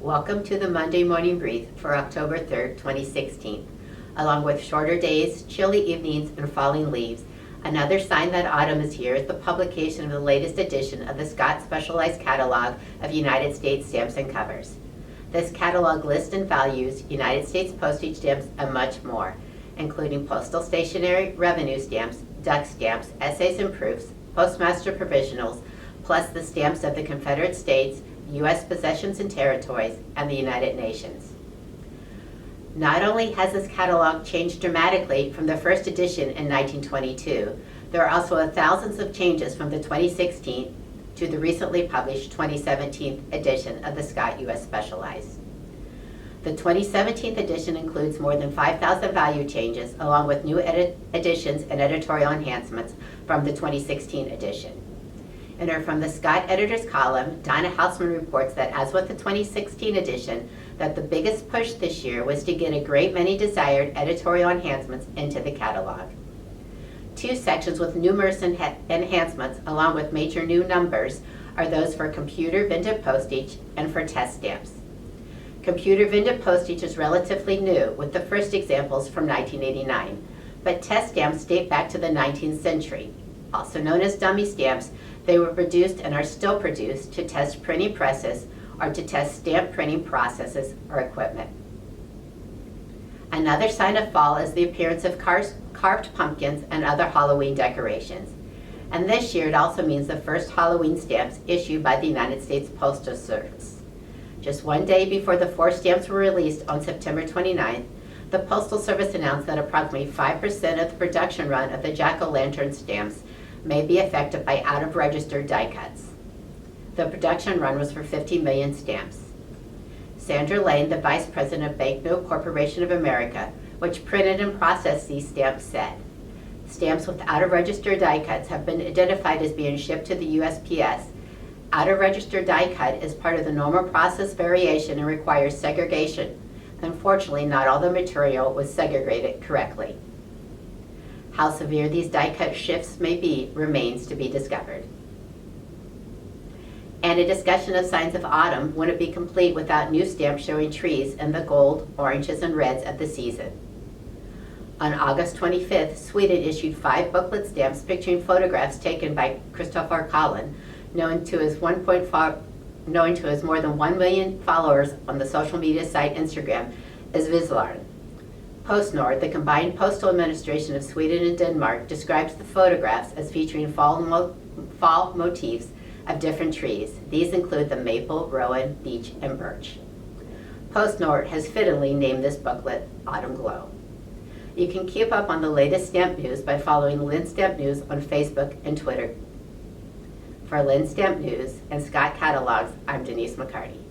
Welcome to the Monday Morning Brief for October 3rd, 2016. Along with shorter days, chilly evenings, and falling leaves, another sign that autumn is here is the publication of the latest edition of the Scott Specialized Catalogue of United States Stamps and Covers. This catalog lists and values United States postage stamps and much more, including postal stationery, revenue stamps, duck stamps, essays and proofs, postmaster provisionals, plus the stamps of the Confederate States, U.S. possessions and territories, and the United Nations. Not only has this catalog changed dramatically from the first edition in 1922, there are also thousands of changes from the 2016 to the recently published 2017 edition of the Scott U.S. Specialized. The 2017 edition includes more than 5,000 value changes, along with new additions and editorial enhancements from the 2016 edition. In her From the Scott Editor's column, Donna Hausman reports that, as with the 2016 edition, that the biggest push this year was to get a great many desired editorial enhancements into the catalog. Two sections with numerous enhancements, along with major new numbers, are those for computer vended postage and for test stamps. Computer vended postage is relatively new, with the first examples from 1989, but test stamps date back to the 19th century. Also known as dummy stamps, they were produced and are still produced to test printing presses or to test stamp printing processes or equipment. Another sign of fall is the appearance of carved pumpkins and other Halloween decorations. And this year it also means the first Halloween stamps issued by the United States Postal Service. Just one day before the 4 stamps were released on September 29th, the Postal Service announced that approximately 5% of the production run of the jack-o'-lantern stamps may be affected by out-of-register die cuts. The production run was for 50 million stamps. Sandra Linn, the Vice President of Banknote Corporation of America, which printed and processed these stamps, said, "Stamps with out-of-register die cuts have been identified as being shipped to the USPS. Out-of-register die cut is part of the normal process variation and requires segregation. Unfortunately, not all the material was segregated correctly. How severe these die-cut shifts may be remains to be discovered." And a discussion of signs of autumn wouldn't be complete without new stamps showing trees in the gold, oranges, and reds of the season. On August 25th, Sweden issued 5 booklet stamps picturing photographs taken by Christopher Collin, known to his more than 1 million followers on the social media site Instagram as Vizlarn. PostNord, the combined postal administration of Sweden and Denmark, describes the photographs as featuring fall motifs of different trees. These include the maple, rowan, beech, and birch. PostNord has fittingly named this booklet Autumn Glow. You can keep up on the latest stamp news by following Linn Stamp News on Facebook and Twitter. For Linn Stamp News and Scott Catalogs, I'm Denise McCarty.